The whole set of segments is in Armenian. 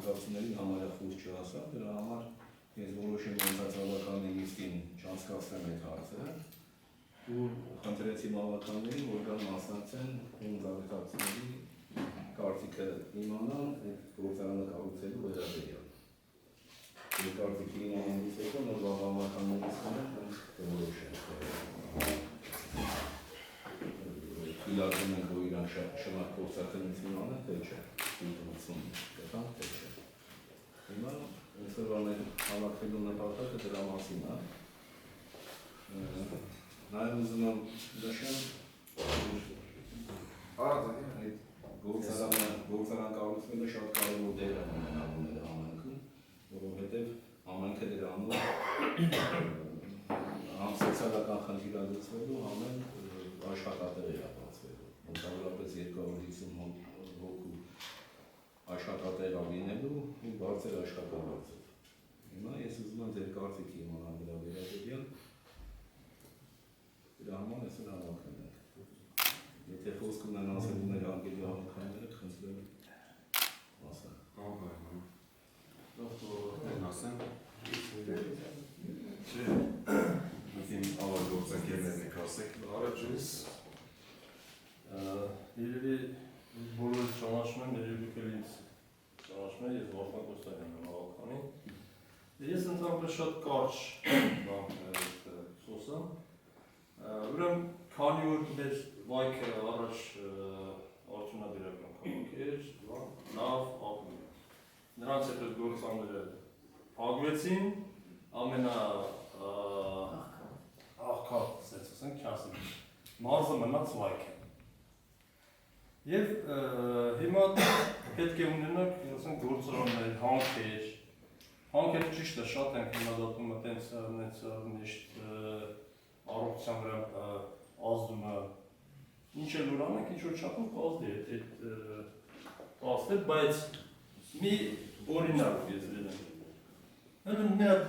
Զարգացումների համարյա խույս չհասավ, դրա համար ես որոշեմ մնացածավական նիստին չանցկացնեմ այդ հարցը ու խնդրեցի մավականներին, որ կան մասնակցեն զարգացումների կարծիքը իմանան այդ գործարանը կառուցելու վերաբերյալ։ Այդ կարծիքի իմանալուց հետո նոր մավականներից որոշենք թույլատրում ենք, որ իրանք շնորհ գործակալություն անեն, թե չէ, ընդունություն կտան, թե չէ։ Հիմա այսօրվա մեր հավաքվելու նպատակը դրա մասին է։ Նաև ուզում եմ նշեմ, գործարան կառուցվելը շատ կարևոր դեր է ունենալու մեր համայնքում, որովհետև համայնքը դրանով սոցիալական խնդիրալուծվելու ամեն աշխատատեր է ապացվելու, մոտավորապես 250 հոգու աշխատատեր լինելու ու բարձր աշխատավարձով։ Հիմա ես ուզում եմ ձեր կարծիքի իմանալ դրա վերաբերյալ, դրա համար այսօր հավաքվել ենք։ Եթե խոսք ունեն ասելու մեր հարգելի հավաքանները, խնդրեմ ասեմ։ Ասեմ։ Իմ ավագործակերներն եք ասեք։ Առաջինս երևի բոլորը ճանաչում եմ, երևի կելից ճանաչում եմ, ես Վարդան Կոստանյանն եմ հավաքանի։ Ես ընդհանրապես շատ կարճ խոսամ։ Ուրեմն քանի որ մեր վայքը առաջ արդյունաբերական քաղաք էր, լավ ապրում։ Նրանց հետ գործանները փակվեցին, աղքատ, ասենք, չասեմ, մարզը մնաց վայքը։ Եվ հիմա պետք է ունենանք, ասենք, գործարաններ, հանքեր ճիշտ է, շատ ենք հիմնադատում տենց միշտ առողջության վրա ազդումը, ինչ էլ որ անենք, ինչ որ չափով կազդի է, բայց մի օրինակ ես դրեմ։ Հենց մի հատ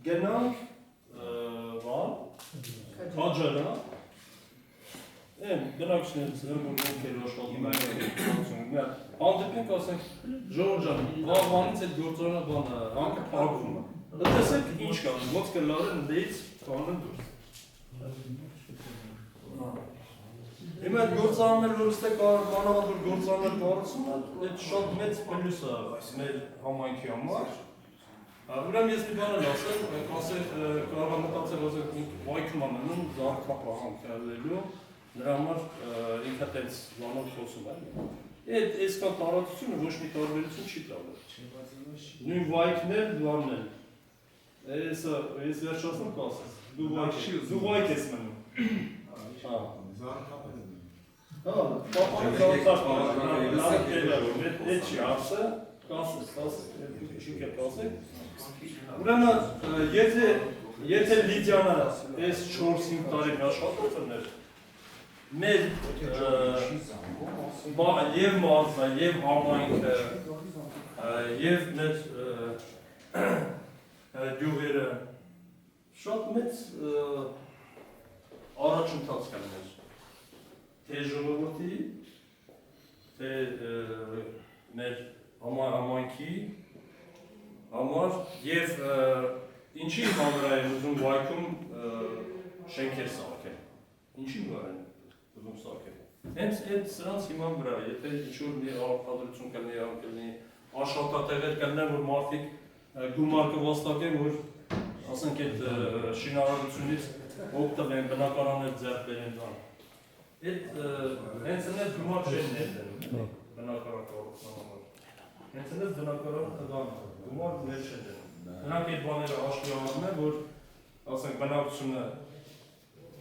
գնանք քաջարա, բնակիչներից հրմունքեր աշխատում են, հանդիպենք, ասենք, Ժողովուրդ ջան, վաղվանից այդ գործարանը հանքը փակվում է։ Տեսեք ինչ կա, ոնց կլարը ընդդեից կանեն դուրս։ Հիմա այդ գործարաններ, որ ստե կանավանդ որ գործարաններ կառուցում են, այդ շատ մեծ պլյուս է մեր համայնքի համար։ Ուրեմն ես մի բան եմ ասել, կարող եմ մտածել, որ վայքում ամենում զարգացնելու, նրա համար ինքը տենց բանով խոսում է։ Այսքան տարածությունը ոչ մի տարբերություն չի տալու։ Նույն վայքներ լավն են։ Ես վերջացնում կասես, դու վայք ես մնում։ Ուրեմն, եթե Լիդիանը այս 4-5 տարի աշխատած էր, մեր և մարզը, և համայնքը, և մեր գյուղերը շատ մեծ առաջընթաց կներ, թե ժողովրդի, թե մեր համայնքի համար և ինչի համար են ուզում վայքում շենքեր սարքել, ինչի համար են ուզում սարքել։ Հենց սրանց հիման վրա, եթե ինչ-որ մի արտադրություն կլինի, աշխատատեղեր կլինեն, որ մարդիկ գումար կվաստակեն, որ ասենք այդ շինարարությունից օգտվեն, բնակարաններ ձեռք բերեն դան։ Հենց այդ գումար չեն ներդնում բնակարան կառուցման համար։ Հենց այդ բնակարան գումար ներ չեն ներդնում։ Նրանք այդ բաները հաշվի առնում են, որ ասենք բնակությունը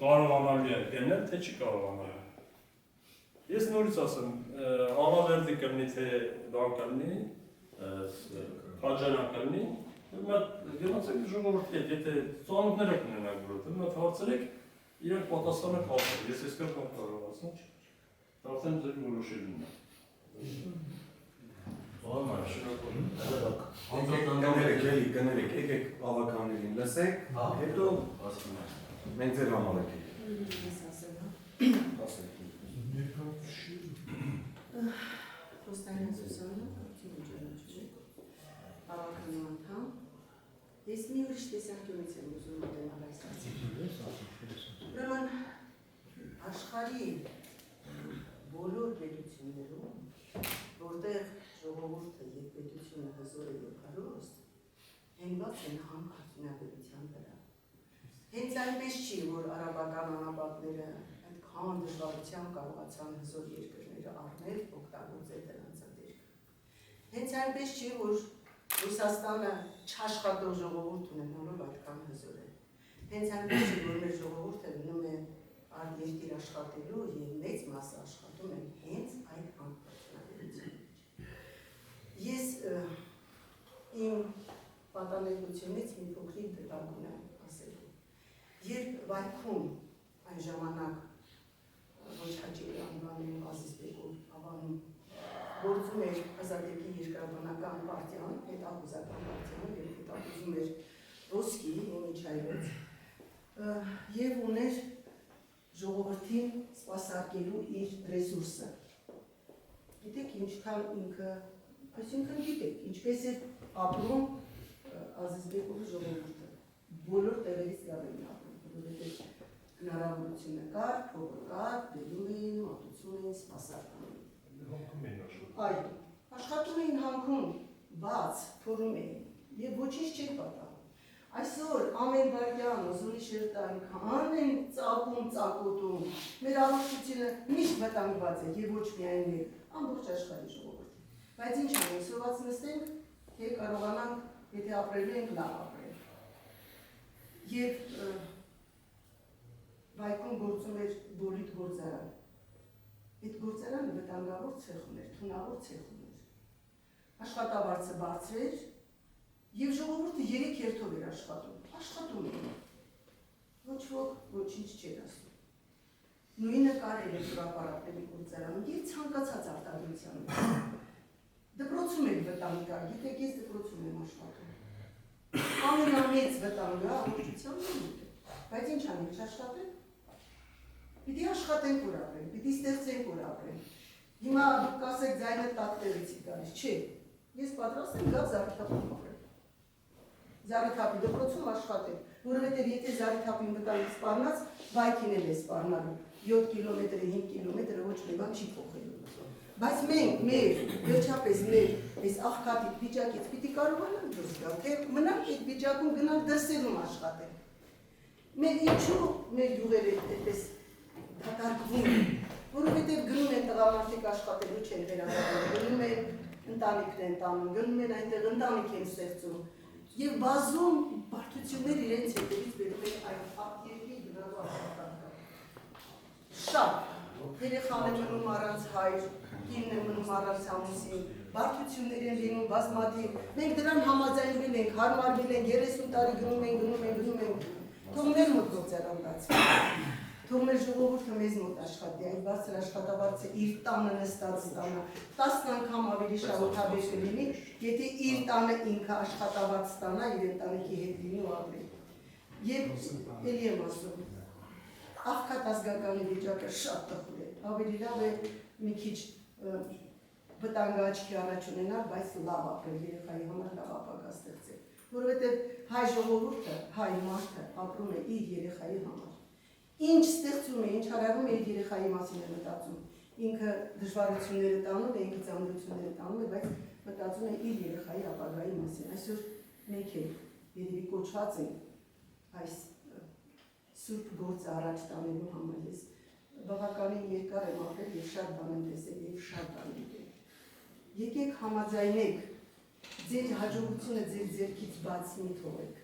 կարողանալու է գնել, թե չի կարողանալու։ Ես նորից ասեմ, Ալավերդի կլինի, թե բան կլինի, քաջարան կլինի, գնացեք ժողովրդի հետ, եթե ծանոթները կունենանք որոտ, հարցրեք, իրանք պատասխանը կասեն, ես այսքան կարող ասեմ, արդեն ձեր որոշելուն է։ լսեք, հետո մենք ձեր համարակի։ Խոստային Սուսաննա, հավաքանու անդամ, ես մի ուրիշ տեսանկյունից եմ ուզում մոտենալ այս հարցին։ Ուրեմն աշխարհի բոլոր պետություններում, որտեղ ժողովուրդը եւ պետությունը հզոր է եւ հարուստ, հենված են հանքարդյունաբերության վրա։ Հենց այնպես չի, որ արաբական անապատները այդքան դժվարությամբ կարողացան հզոր երկրները առնել, օգտագործել դրանց դերքը։ Հենց այնպես չի, որ Ռուսաստանը չաշխատող ժողովուրդ ունենալով այդքան հզոր է։ Հենց այնպես չի, որ մեր ժողովուրդը գնում է երկիր աշխատելու եւ մեծ մասը աշխատում են հենց այդ հանքարդյունաբերության մեջ։ Ես իմ պատանեկությունից մի փոքրիկ դեպք ունեմ ասելու։ Երբ Վայքում այն ժամանակ ոչ հաճելի անվանում Ազիզբեկով ավանում գործում էր Ազատեկի երկրաբանական պարտիան, հետախուզական պարտիան եւ հետախուզում էր ոսկի Նեմիչայրից եւ ուներ ժողովրդին սպասարկելու իր ռեսուրսը։ Գիտեք ինչքան ինքը, այսինքն գիտեք, ինչպես է ապրում Ազիզբեկովի ժողովուրդը։ Բոլոր տեղերից լավ են ապրում, որովհետեւ հնարավորությունը կար, փողը կար, դնում էին, մատուցում էին, սպասարկում էին։ Այո, աշխատում էին հանքում, բաց, փորում էին եւ ոչինչ չէր պատահում։ Այսօր ամեն վայրկյան ուզունի շերտը այնքան են ծակում, ծակոտում, մեր առողջությունը միշտ վտանգված է եւ ոչ միայն մեր, ամբողջ աշխարհի ժողովուրդը։ Բայց ինչ անենք, սոված նստենք, թե կարողանանք, եթե ապրելու ենք, լավ ապրել։ Եվ Վայքում գործում էր Բոլիտ գործարան։ Այդ գործարանը վտանգավոր ցեխ ուներ, թունավոր ցեխ ուներ։ Աշխատավարձը բարձր էր եւ ժողովուրդը 3 հերթով էր աշխատում։ Աշխատում էին։ Ոչ ոք ոչինչ չէր ասում։ Նույնը կար էլեկտրապարատների գործարանում եւ ցանկացած արտադրության։ Դպրոցում էր վտանգ կար, գիտեք, ես դպրոցում եմ աշխատում։ Ամենամեծ վտանգը առողջության է։ Բայց ինչ անենք, չաշխատենք։ Պիտի աշխատենք որ ապրենք, պիտի ստեղծենք որ ապրենք։ Հիմա դուք կասեք ձայնը տատտերից գալիս, չէ։ Ես պատրաստ եմ գալ Զարիթափում ապրել։ Զարիթափի դպրոցում աշխատել, որովհետև եթե Զարիթափին վտանգ սպառնաց, Վայքին էլ է սպառնալու։ 7 կիլոմետրը, 5 կիլոմետրը ոչ մի բան չի փոխելու։ Բայց մենք, վերջապես մեր այս աղքատիկ վիճակից պիտի կարողանանք դուրս գալ, թե մնանք այդ վիճակում գնանք դրսերում աշխատել։ Մեր ինչու մեր յուղերը այդպես դատարկվում են, որովհետև գնում են տղամարդիկ աշխատելու չեն վերադառնում, գնում են ընտանիքն են տանում, գնում են այնտեղ ընտանիք են ստեղծում եւ բազում բարդություններ իրենց հետևից բերում են այդ երկրի գնալու աշխատանքը։ Շատ երեխան է մնում առանց հայր, կինն է մնում առանց ամուսին, բարդություններ են լինում բազմաթիվ։ Մենք դրան համաձայնվել ենք, հարմարվել ենք, 30 տարի գնում ենք, թող մեր մոտ գործարան բացվի, թող մեր ժողովուրդը մեզ մոտ աշխատի, այդ բարձր աշխատավարձը իր տանը նստած ստանա, 10 անգամ ավելի շահութաբեր կլինի, եթե իր տանը ինքը աշխատավարձ ստանա, իր ընտանիքի հետ լինի ու ապրի։ Եվ էլի եմ ասում, աղքատ ազգականի վիճակը շատ տխուր է, ավելի լավ է մի քիչ վտանգը աչքի առաջ ունենալ, բայց լավ ապրել, երեխայի համար լավ ապագա ստեղծել, որովհետև հայ ժողովուրդը, հայ մարդը ապրում է իր երեխայի համար։ Ինչ ստեղծում է, ինչ հարավում է իր երեխայի մասին է մտածում։ Ինքը դժվարությունները տանում է, ինքը ծանրությունները տանում է, բայց մտածում է իր երեխայի ապագայի մասին։ Այսօր մենք էլ երևի կոչված ենք այս սուրբ գործը առաջ տանելու համար։ Ես բավականին երկար եմ ապրել եւ շատ բան եմ տեսել եւ շատ բան գիտեմ։ Եկեք համաձայնեք, ձեր հաջողությունը ձեր ձեռքից բաց մի թողեք։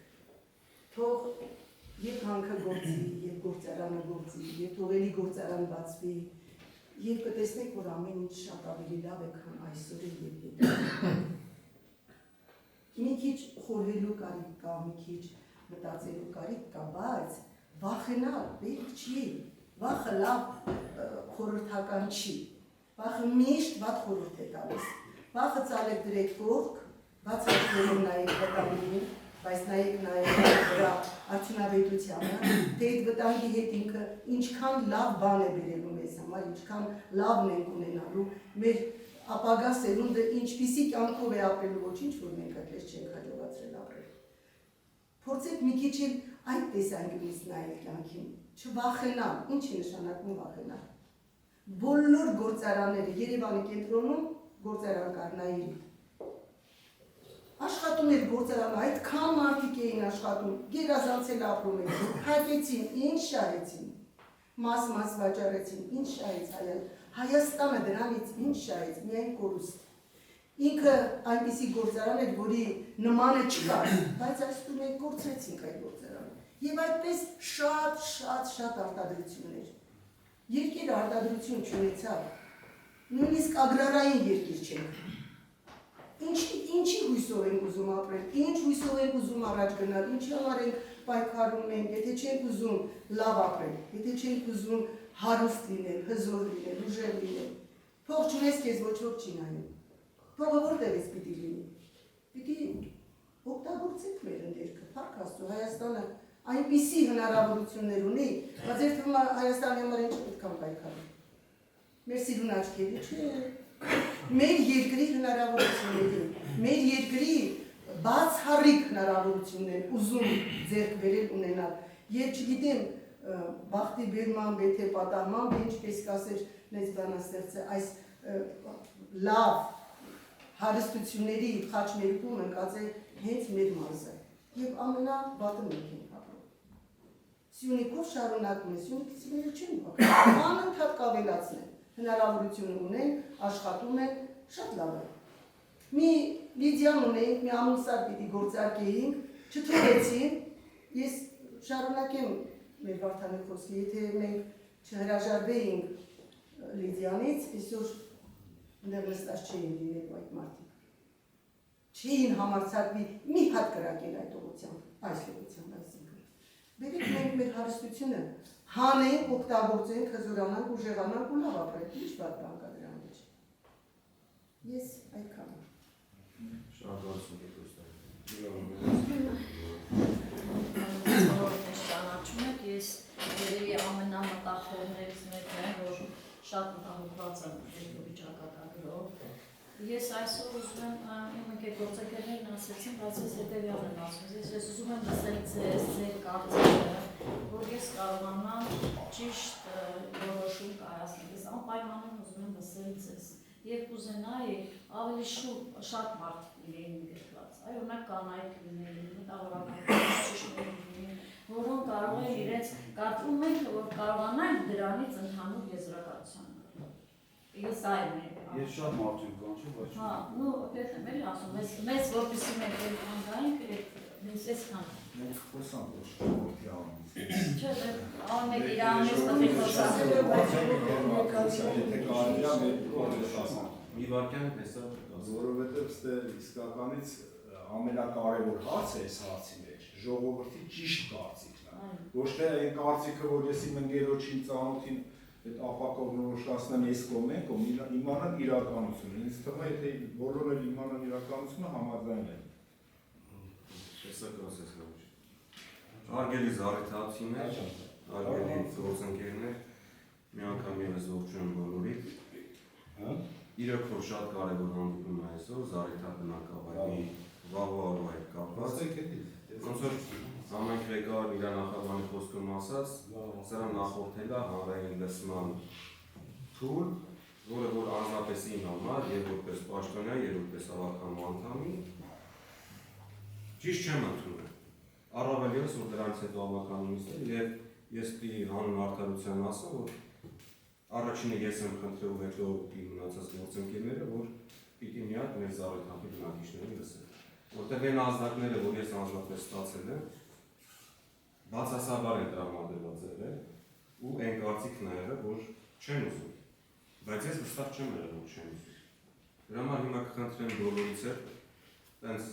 Թող եւ հանքը գործի, եւ գործարանը գործի, եւ թողելի գործարան բացվի, եւ կտեսնեք, որ ամեն ինչ շատ ավելի լավ է, քան այսօր եւ հետո։ Մի քիչ խորհելու կարիք կա, մի քիչ մտածելու կարիք կա, բայց վախենալ պետք չի, վախը լավ խորհրդական չի, վախը միշտ վատ խորհուրդ է տալիս, վախը ծալեք դրեք կողք, բացատրելով նայեք վտանգին, բայց նայեք դրա արդյունավետությանը, թե այդ վտանգի հետ ինքը ինչքան լավ բան է բերելու մեզ համար, ինչքան լավն ենք ունենալու, մեր ապագա սերունդը ինչպիսի կյանքով է ապրելու, ոչինչ որ մենք այդպես չենք հաջողացրել ապրել։ Փորձեք մի քիչ էլ այդ տեսանկյունից նայել կյանքին, չվախենալ, ինչ է նշանակում վախենալ։ Բոլոր գործարանները Երևանի կենտրոնում գործարան կար նայիր։ Աշխատում էր գործարանը, այդքան մարդիկ էին աշխատում, գերազանցել ապրում էին, հակեցին, ինչ շահեցին, մաս վաճառեցին, ինչ շահեց Հայաստանը դրանից ինչ շահեց, միայն կորուստ։ Ինքը այնպիսի գործարան էր, որի նմանը չկար, բայց այսօր մենք կորցրեցինք այդ գործարանը։ Եվ այդպես շատ արտադրություններ։ Երկիրը արտադրություն չունեցավ, նույնիսկ ագրարային երկիր չենք։ Ինչի հույսով ենք ուզում ապրել, ինչ հույսով ենք ուզում առաջ գնալ, ինչի համար ենք պայքարում ենք, եթե չենք ուզում լավ ապրել, եթե չենք ուզում հարուստ լինել, հզոր լինել, ուժեղ լինել։ Փող չունես, քեզ ոչ ոք չի նայում։ Փողը որտեղից պիտի լինի։ Պիտի օգտագործենք մեր ընդերքը, փառք Աստծո, Հայաստանը այնպիսի հնարավորություններ ունի, բայց երբ Հայաստանի համար ինչ պետք է պայքարել։ Մեր սիրուն աչքերի չէ։ Մեր երկրի հնարավորությունների, մեր երկրի բացառիկ հնարավորություններ ուզում ձեռք բերել ունենալ։ Երբ չգիտեմ բախտի բերման, եթե պատահման, ինչպես կասեր մեծ բանաստեղծը, այս լավ հարստությունների խաչմերուկում ընկած է հենց մեր մարզը եւ ամենավատը մենք ենք ապրում։ Սյունիքով շարունակում է, Սյունիքները չեն բախում, անընդհատ կավելացնել, հնարավորություն ունեն, աշխատում են, շատ լավ է։ Մի Լիդիան ունեինք, մի ամուսար պիտի գործարկեինք, չթողեցին, ես շարունակեմ մեր Վարդանի խոսքը, եթե մենք չհրաժարվեինք Լիդիանից, այսօր ընդեղ նստած չէին լինելու այդ մարդիկ։ Չէին համարձակվի մի հատ կրակել այդ ուղղությամբ, այս ուղղությամբ, այսինքն։ Բերեք մենք մեր հարստությունը հանենք, օգտագործենք, հզորանանք, ուժեղանանք ու լավ ապրենք, ինչ վատ բան կա դրա մեջ։ Ես այդքան եմ։ Շատ բարություն եք ճանաչում եք, ես երևի ամենամտախողներից մեկն եմ, որ շատ մտահոգված եմ վիճակագրով։ Ես այսօր ուզում եմ, իմ գործընկերներն ասեցին, բայց ես հետևյալն եմ ասում, ես ուզում եմ լսել ձեր կարծիքը, որ ես կարողանամ ճիշտ որոշում կայացնել, ես անպայմանորեն ուզում եմ լսել ձեզ, երբ կուզենայի ավելի շատ մարդիկ լինեին գրված, այ օրինակ կանայք լինեին, մտավորական ճիշտներ լինեին, որոնք կարող են իրենց կարծում ենք, որ կարողանանք դրանից ընդհանուր եզրակացության։ Ես այն եմ։ Ես շատ մարդու կան, չէ՞, բայց։ Հա, նո, պետք է մեր ասում, մեզ որպեսի մենք ընդհանրենք, այսքան։ Մենք խոսանք ոչ շփոթի անունից։ Չէ, ամեն իր անունից պետք է խոսանք։ Մի վարքյան տեսա, որովհետև ստե իսկականից ամենակարևոր հարցը այս հարցի մեջ ժողովրդի ճիշտ կարծիքն է։ Ոչ թե այն կարծիքը, որ ես իմ ընկերոջին ծանոթին այդ ապակով նորոշացնեմ ես կողմենք, իմանան իրականությունը։ Ինձ թվում է, եթե բոլորը իմանան իրականությունը, համաձայն են։ տեսակ ասես լավ։ Արգելի զարիթացիներ, արգելի գործընկերներ, մի անգամ ևս ողջույն բոլորիդ։ Իրոք որ շատ կարևոր հանդիպում է այսօր Զարիթա բնակավայրի վաղվա օրվա հետ կապված։ Ոնց որ ամեն ղեկավար իր նախագահի խոսքում ասաց, սրա նախորդել է հանրային լսման թուր, որը որ անձնապես իմ համար եւ որպես պաշտոնյա եւ որպես ավականու անդամի ճիշտ չեմ ընդունել։ Առավել ևս որ դրանից հետո ավականումից է եւ ես պիտի հանուն արդարության ասեմ, որ առաջինը ես եմ խնդրել ու հետո իմ մնացած գործընկերները, որ պիտի մի հատ մեր Զարիթապի բնակիչներին լսեն։ Որտեղ այն ազդակները, որ ես անձնապես ստացել եմ, բացասաբար են տրամադրված եղել ու այն կարծիքն է եղել, որ չեն ուզում։ Բայց ես վստահ չեմ եղել, որ չեն ուզում։ Դրա համար հիմա կխնդրեմ բոլորից էլ տենց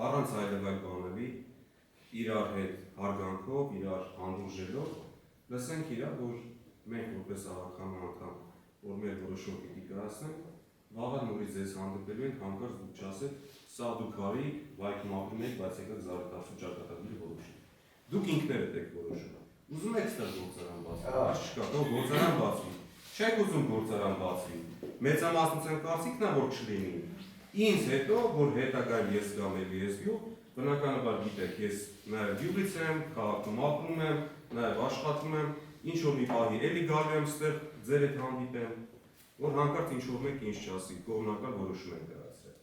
առանց այլևայլ բաների իրար հետ հարգանքով, իրար հանդուրժելով լսենք իրար, որ մենք որպես ավականու անդամ, որ մեր որոշում պիտի կայացնենք, Վաղը նորից ձեզ հանդիպելու ենք, հանկարծ դուք չասեք, սա դուք արի, վայքում ապրում եք, բայց եկեք զարգացու ճակատագրի որոշում։ Դուք ինքներդ եք որոշում։ Ուզում եք ստեղ գործարան բացի, այս չկա, թող գործարան բացվի։ Չեք ուզում գործարան բացվի։ Մեծամասնության կարծիքն է, որ չլինի։ Ինձ հետո, որ հետագայում ես գամ էլի ես գյուղ, բնականաբար գիտեք, ես նաև գյուղից եմ, քաղաքում ապրում եմ, նաև աշխատում եմ, ինչ որ մի պահի էլի գալու եմ ստեղ ձեր հետ հանդիպեմ, որ հանկարծ ինչ որ մեկ ինչ չասի, կողմնակալ որոշում ենք կայացրել։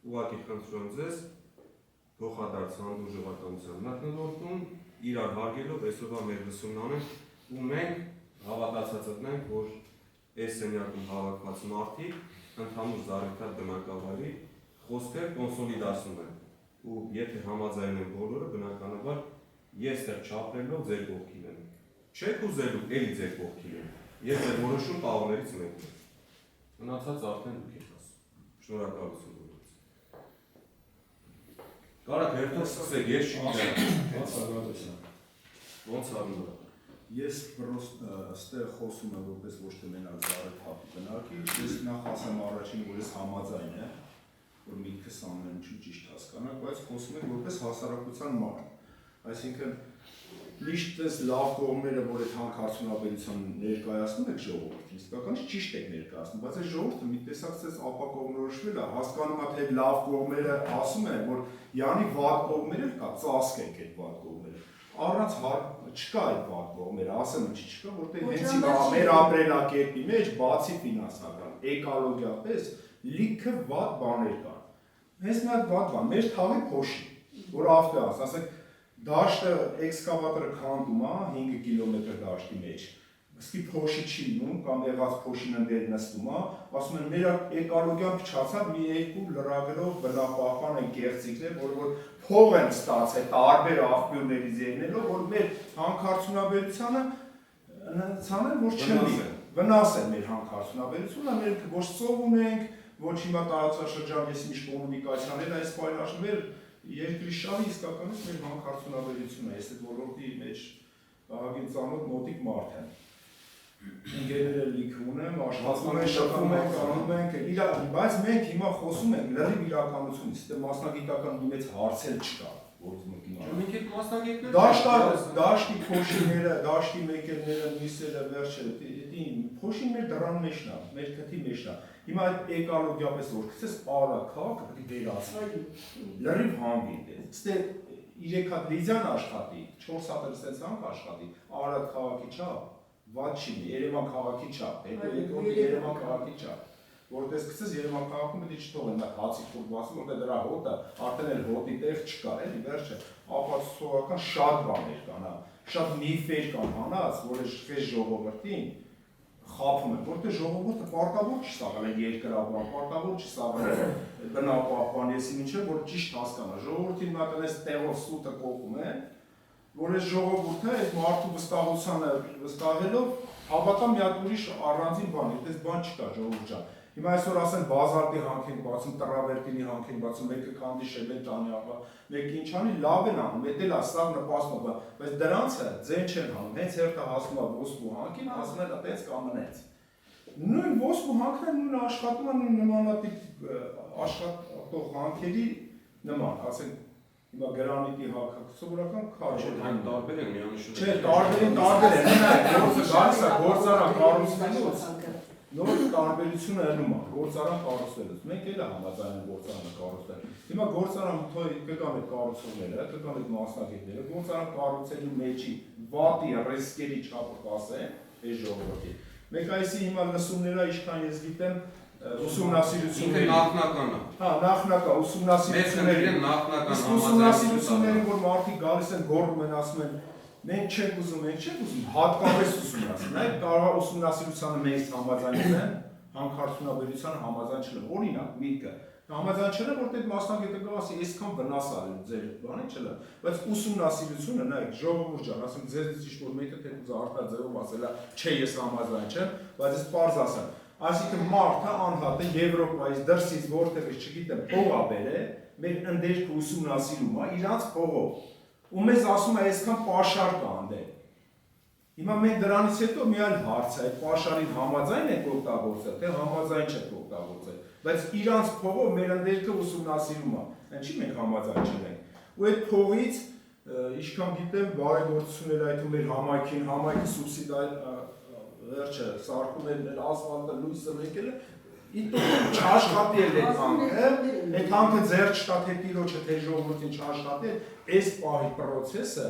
Ուղղակի խնդրում եմ ձեզ փոխադարձ հանդուրժողականության մթնոլորտում իրար հարգելով այսօրվա մեր լսումն անենք ու մենք հավատացած ենք, որ այս սենյակում հավաքված մարդիկ ընդհանուր զարգացած բնակավայրի խոսքեր կոնսոլիդացնում են ու եթե համաձայն են բոլորը բնականաբար ես դեռ չապրելով ձեր կողքին եմ։ Չեք ուզելու էլի ձեր կողքին եմ։ Ես այդ որոշում պահողներից մեկն եմ։ Մնացած արդեն դուք եք ասում։ Շնորհակալություն բոլորից։ Կարակ հերթով սկսեք, ես չգիտեմ։ Ոնց արնորը։ Ես ստեղ խոսում եմ որպես ոչ թե մենակ զարգացած բնակի, ես նախ ասեմ առաջին, որ ես համաձայն եմ, որ միտքս ամեն ինչու ճիշտ հասկանաք, բայց խոսում եմ որպես հասարակության մարդ։ Այսինքն միշտ այս լավ կողմերը, որ այդ հանքարդյունաբերության ներկայացնում եք ժողովրդին, իսկականից ճիշտ եք ներկայացնում, բայց այս ժողովուրդը մի տեսակ ցես ապակողմնորոշվել է, հասկանում եք այդ լավ կողմերը, ասում են, որ յանի վատ կողմերը կա, ծածկենք այդ վատ կողմերը։ Առանց չկա այդ վատ կողմերը, ասեմ ինչի չկա, որտեղ հենց մեր ապրելակերպի մեջ բացի ֆինանսական, էկոլոգիապես լիքը վատ բաներ կան։ Հենց մի հատ վատ բան, մեր թաղի փոշի, որ ավտոյաս, ասենք դաշտը էքսկավատորը քանդում է 5 կիլոմետր դաշտի մեջ։ Սկի փոշի չի լինում կամ եղած փոշին ընդեր նստում է, ասում են մեր էկոլոգիան փչացավ մի երկու լրագրող բնապահպան են կեղծիքներ, որ փող են ստացել տարբեր աղբյուրներից ելնելով, որ մեր հանքարդյունաբերությանը ցանեն որ չլինի, վնասեն մեր հանքարդյունաբերությունը, մենք ոչ ծով ունենք, ոչ հիմա տարածաշրջան ես միշտ կոմունիկացիաներ այս պայլաշ մեր երկրի շահը իսկականից մեր հանքարդյունաբերությունն է, ես այդ ոլորտի մեջ ահագին ծանոթ մոտիկ մարդ եմ։ Ընկերները լիք ունեմ, աշխատում են, շփվում են, անում ենք, բայց մենք հիմա խոսում ենք լրիվ իրականությունից, դե մասնագիտական մի մեծ հարց էլ չկա, որ Մենք այդ մասնագետները դաշտի փոշիները, դաշտի մեկերները, միսերը, վերջերը, փոշին մեր դռան մեջն է, մեր քթի մեջն է։ Հիմա այդ էկոլոգիապես որ գցես Արա քաղաքը պետք է վերացվի։ Լրիվ հանգիստ է։ Ստե 3 հատ Լիզյան աշխատի, 4 հատ էլ սենց հանք աշխատի, Արադ քաղաքի չափ, վատ չի, Երևան քաղաքի չափ, հետո երկրորդ Երևան քաղաքի չափ։ Որտես գցես Երևան քաղաքում պետք է չթողեն այդ հացի փուր բացում, որտեղ դրա հոտը արդեն էլ հոտի տեղ չկա, էլի վերջը ապացուցողական շատ բաներ կան, շատ միֆեր կան հանած, որ այս ժողովրդին խափում են, որտեղ ժողովուրդը պարտավոր չի ստաղել այդ երկրաբան, պարտավոր չի ստաղել բնապահպան, ես ինչը որ ճիշտ հասկանա, ժողովրդին մատանես տեղով սուտը կողում են, որ այս ժողովուրդը այդ մարդու վստահությանը վստահելով հավատա մի հատ ուրիշ առանձին բան, այդպես բան չկա ժողովուրդ ջան։ Հիմա այսօր ասեն բազարտի հանք են բացում, տրավերտինի հանք են բացում, մեկը քանդի շեմեն տանի ապա, մեկը ինչ անի լավ են անում, էդ էլ է սաղ նպաստում, բայց դրանցը ձեն չեն հանում, հենց հերթը հասնում է ոսկու հանքին, ասում են այդպես կամ այնպես։ Նույն ոսկու հանքն է նույն աշխատում է նույն նմանատիպ աշխատող հանքերի նման, ասենք հիմա գրանիտի հանքը սովորական քարը տարբեր են միանշում։ Չէ, տարբեր են, մենակ գալիս է գործարան կառուցվելուց նոր տարբերությունը ելնում է, գործարան կառուցվելուց, մենք էլ համաձայն ենք գործարանը կառուցվել։ Հիմա գործարան կգան այդ կառուցողները, կգան այդ մասնագետները, գործարան կառուցելու մեջի վատի ռիսկերի չափը կասեն այս ժողովրդի։ Մենք այսի հիմա լսումները ինչքան ես գիտեմ, ուսումնասիրությունների նախնական է։ Հա, նախնական ուսումնասիրությունների, որ մարդիկ գալիս են գոռում են, ասում են մենք չենք ուզում, հատկապես ուսումնասիրություն, այդ կարող է ուսումնասիրությանը մեծ համաձայն են, հանքարդյունաբերությանը համաձայն չլինի, օրինակ, միտքը, համաձայն չլինի, որտեղ այդ մասնագետը գասի, այսքան վնաս արել ձեր բանի չլինի, բայց ուսումնասիրությունը, նայեք, ժողովուրդ ջան, ասենք ձեզից ինչ-որ մեկը թեկուզ արտաձևով ասելա, չէ, ես համաձայն չեմ, բայց ես պարզ ասեմ, այսինքն մարդը անհատը Եվրոպայից դրսից որտեղից չգիտեմ, փող ա բերել, մեր ընդերքը ուսումնասիրում է իրանց փողով։ Ու մեզ ասում է այսքան պաշար կա անդե։ Հիմա մենք դրանից հետո մի այլ հարց է, այդ պաշարին համաձայն եք օգտագործել, թե համաձայն չեք օգտագործել, բայց իրանց փողով մեր ներքը ուսումնասիրում է, ինչի մենք համաձայն չենք։ Ու այդ փողից ինչքան գիտեմ բարեգործություններ այդ մեր համայնքի սուբսիդիա վերջը սարքում են ասֆալտը լույսը եկել է, չաշխատել այդ հանքը, այդ հանքը ձեր չտա թե տիրոջը թե ժողովրդին չաշխատել, այս պահի պրոցեսը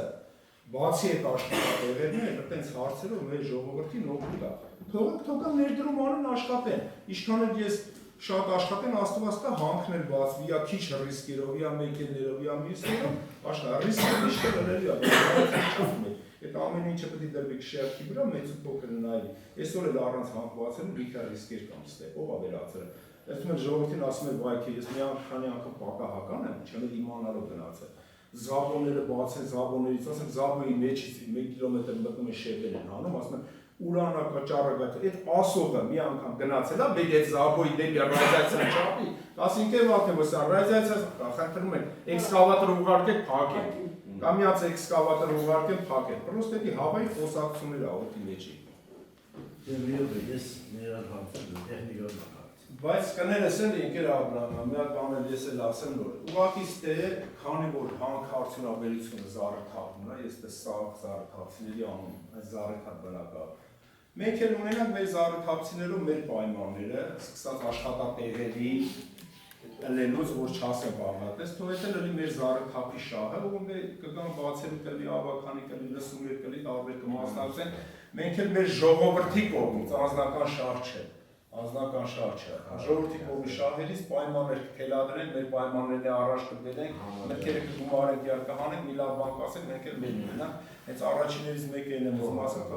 բացի այդ աշխատատեղերն է, այդպես հարցերով մեր ժողովրդին օգուտ է։ Թողնք ներդրում անեն աշխատեն։ Ինչքան էլ ես շատ աշխատեն, Աստված կա հանքներ բացվի, յա քիչ ռիսկերով, յա մեքեններով, յա մյուսներով, ռիսկը միշտ լրելի է։ Այդ ամեն ինչը պետք է դրվի շերտի վրա, մեծ ու փոքր նայի։ Այսօր էլ առանց հանքվածելու մի քիչ ռիսկեր կան ստեպով ա վերացրել։ Այսինքն էլ ժողովրդին ասում է վայքի, ես մի քանի անգամ պատահական եմ, չեմ իմանալով գնացել։ Զաբոները բացեն, զաբոներից ասենք զաբոյի մեջից 1 կիլոմետր մտնում է շերտեր են հանում, ասում են Ուրանը կճառագայթ, այդ ասողը մի անգամ գնացել է, բեք այդ զաբոյի դեպի ռադիացիան չափի, 15 վատ է վսա, ռադիացիա խնդրում են, էքսկավատոր ուղարկեք փակեք, կամ միած էքսկավատոր ուղարկեք փակեք, պրոստ էդի հավայի խոսակցություններ աղոտի մեջի։ Ես ներալ հարցում եմ, տեխնիկով նահարց։ Բայց կներես էլ ինքեր Աբրահամը, մի հատ բան էլ ես էլ ասեմ նոր, ուղղակի ստե, քանի որ հանք արդյունաբերությունը զառիթափում է, ես տես սաղ զառիթափցիների անում, այս զառիթափ բնակավ։ Մենք էլ ունենանք մեր զառիթափցիներով մեր պայմանները, սկսած աշխատատեղերի, լենուց, որ չասեմ բաղատես, թող էդ էլ մեր զառիթափի շահը, ում կգան բացելու կլի, ավականի կլի, լսումներ կլի, տարբեր կմասնակցեն, մենք էլ մեր ժողովրդի կողմից անձնական շահ չէ։ Անձնական շահ չէ։ Ժողովրդի կողմի շահերից պայմաններ կթելադրենք, մեր պայմաններն առաջ կդնենք, մտքերը կգումարենք, կհանենք, մի լավ բան կասենք, մենք էլ մեր ունենանք։ Հենց առաջիններից մեկը են որ ասեմ,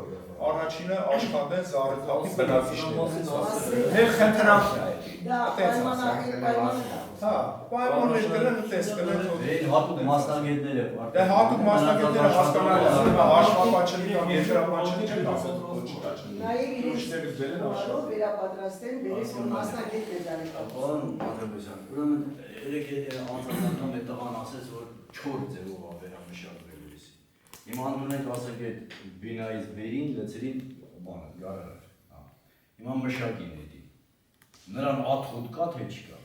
առաջինը աշխատեն զառիթափի բնակիչները։ Մեր խնդրանքն է։ Դա պայմաններ Հա, պայմաններ կլեն ու տես կլեն։ Այն հատուկ մասնագետները։ Դե հատուկ մասնագետները հասկանալի են, աշխատանքների կամ երկրապահների չեն ասել, ոչ չկա։ Նաև իրենց բարով վերապատրաստեն, վերես որ մասնագետներ դարեկան։ Պարոն Ադրբեջան, ուրեմն երեք անձնական այդ տղան ասեց, որ 4 ձևով ա վերամշակվել էսի։ Հիմա անդունենք ասենք այդ բինայից վերին լցրին բանը, գարարար։ Հիմա մշակին էդի։ Նրան աթխուտ կա թե չկա։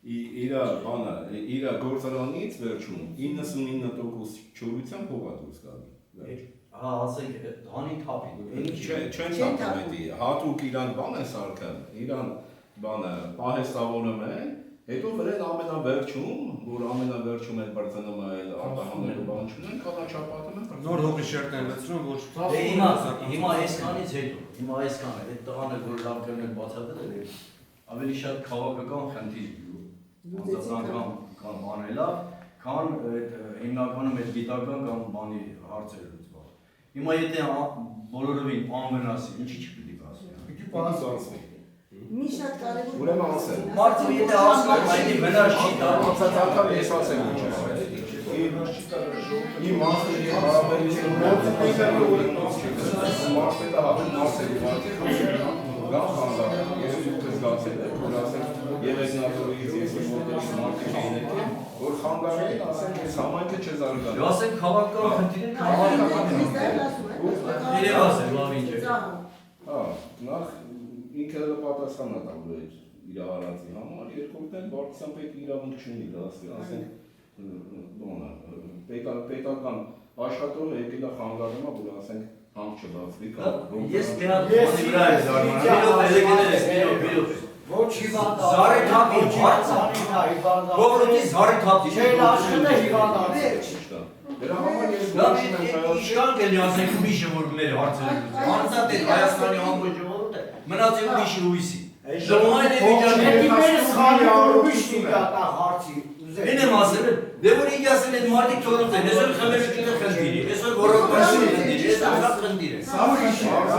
Իրա բանը, իրա գործարանից վերջում 99% չորության փողա դուրս գալի։ Հա, ասենք հանի թափի։ Չեն թափում էդի, հատուկ իրան բան է սարքել, իրան բանը պահեստավորում է, հետո վրեն ամենավերջում, որ ամենավերջում են բարձանում այլ արտահանելու բան չունեն, կանաչապատում են։ Նոր հողի շերտն են լցնում, որ Հիմա այսքանից հետո, հիմա այսքան է, այդ տղանը որ լավ կերնել բացատրել է, ավելի շատ քաղաքական խնդիր կամ անելա, քան հիմնականում այդ գիտական կամ բանի հարցեր լուծվող։ Հիմա եթե բոլորովին անվնասի, ինչի չպիտի ասի։ Պիտի բացի։ Մի շատ կարևոր Ուրեմն ասեմ։ Մարդը եթե հասկանում այդ վնաս չի տա, Ակցիական ես ասեմ ինչ է։ Իմ մասների հարաբերությունը մարդը հավեն մասերի գամ խանդա ես ուտես գացել եմ որ ասեմ երեզնատորից ես որտեղի մարդիկ են որ խանգարել ասեմ ես համայնքը չզարգանում ասենք քաղաքական խնդիրը Երևան է լավ ինչ է հա նախ ինքը պատասխան է տալու այդ իր արածի համար երկրորդն էլ վարչության պետք իրավունք չունի դասի ասենք պետական աշխատողը եկել է խանգարում որ ասենք հանք չբացվի կամ ես մի հատ բանի վրա եմ զարմանում Ոչ հիվանդ Զարիթափի հարցը Գողրոտի զարիթափի Չէ աշխնը հիվանդ Դրա համար ես որոշում եմ Ինչքան կելի ասենք ուրիշը որ մեր հարցերը Անձատ է Հայաստանի ամբողջ ժողովուրդը մնաց է ուրիշի հույսի Ժողովային է վիճակի Մեր սխալի ուրիշ դիգատա հարցի Են եմ ասել դե որ ինձ ասել են մարդիկ թողնած են այսօր խմերությունը խնդիր է այսօր ռոռոկությունը խնդիր է այս խնդիր է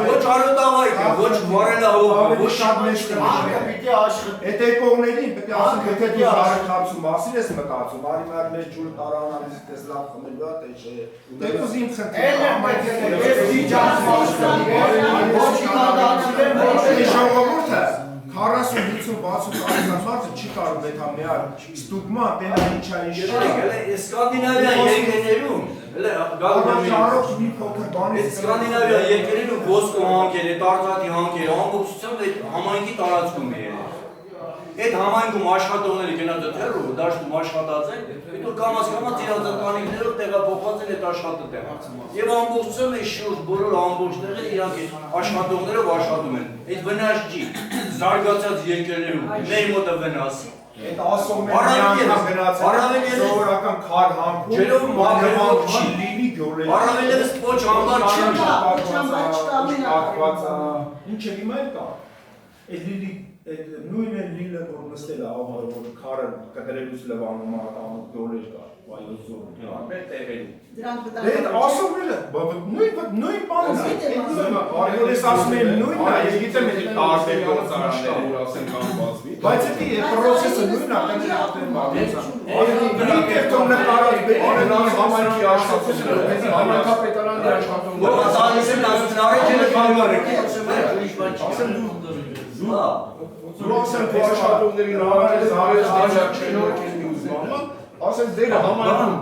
Ոչ արոտավայք է ոչ վարելահող ոչ շատ մեծ Ահա պիտի աշխտ Այդ եկողներին պետք է ասենք եթե դու զարիթափցու մասին ես մտածում, արի մեր մեր ջուրը տարանալից դες լավ խմելու է, թե չէ։ Դե ուզ իմ խնդիրը Ես դիջան մասնի ոչ հիվանդացել եմ ոչ ժողովուրդը 45 50-60 տարեկան մարդը չի կարող մեթամիար ստուգմա տենա ինչա ինչ Սկանդինավյան երկրներում Առաջարոք մի փոքր բանից Սկանդինավյան երկրներում ոսկու հանքերը, տարտատի հանքերը ամբողջությամբ այդ համայնքի տարածքում է եղել։ Այդ համայնքում աշխատողները գնաց դեռ դաշտում աշխատած են, հետո կամաց իրաց ընտանիքներով տեղափոխված են այդ աշխատատեղը։ Եվ ամբողջությամբ այս շուրջ բոլոր ամբողջ տեղերը իրանք աշխատողներով աշխատում են։ Այդ վնաս չի, զարգացած երկրներում մեր մոտը վնաս։ Այդ ասում են միանգամ գնացել սովորական քար հանքում ջերով մագրվակ չի լինի գյոլերի Առավելևս ոչ ամբար չի Ինչը հիմա էլ կա Այդ լիլի նույնը լիլը որ նստել է աղար որ քարը կտրելուց լվանում ատամու գյոլեր կա վայոզում ապեր տեղերում Դրանք Այդ ասումները նույն բանն է Արևելես ասում են նույնն է ես գիտեմ այդ տարբեր գործարանները որ ասեն կամ բացվի Բայց դա պրոցեսը նույնն է կներ ապրեն բացի համայնքի աշխատողները համայնքապետարանի Դու ասեն քո աշխատողների նավարել հարեց չենորքեն ուզմանը, ասեն ձեր համայնքում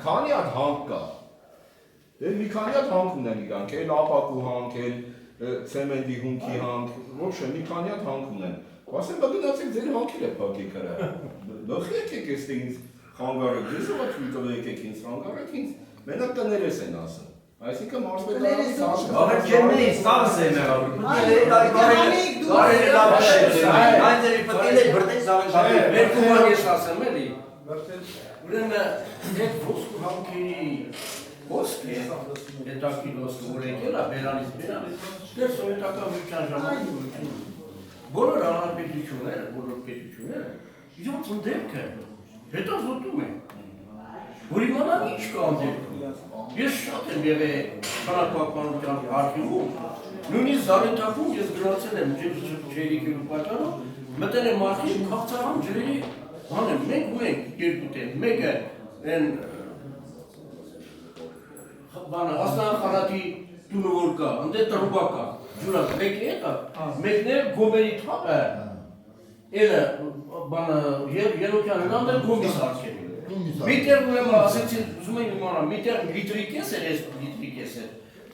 քանի հատ հանք կա։ Դե մի քանի հատ հանք ունեն իրանք, էլ ապակու հանք, էլ ցեմենտի հունքի հանք, ոբշե մի քանի հատ հանք ունեն։ Ասեն բա գնացեք ձեր հանքերը փակեք հրա։ Լոխի եկեք էստե ինձ խանգարեք, ես ո՞չ միտով եկեք ինձ խանգարեք ինձ։ Մենակ տներես են ասում։ Այսինքն մարզպետարանը Ահա ջերմնի սամս է մեղավոր։ Բարերը լավ է։ Այն դերի պատիլ է բրտե զավեշակի։ Մեր կուման ես ասեմ էլի։ Ուրեմն այդ ոսկու հանքերի ոսկը, հետաքրքիր ոսկը որ եկել է բերանից բերանից, դեռ սովետական վիճան ժամանակ բոլոր հանրապետությունները, բոլոր պետությունները իրենց ընդերքը հետո զոտում են։ Որ իմանան ինչ կա ընդերքում։ Ես շատ եմ եղել քանապահպանության արխիվում, նույնիսկ Զարեթափում ես գնացել եմ ջերիկելու պատճառով, մտել եմ արխիվ, քաղցրահամ ջրերի բանը, մենք երկու տեղ, մեկը են բանը Ասնախանատի տունը որ կա, ընդե տրուբա կա, ջուրակ, մեկը էտա, մեկն է գոմերի թափը, էլը բանը Երոքյանը նանդել գոմիս արքել։ Միտեղ ուրեմն ասեցին, ուզում են իմանալ, միտեղ լիտրի կես էր, ես լիտրի կես էր,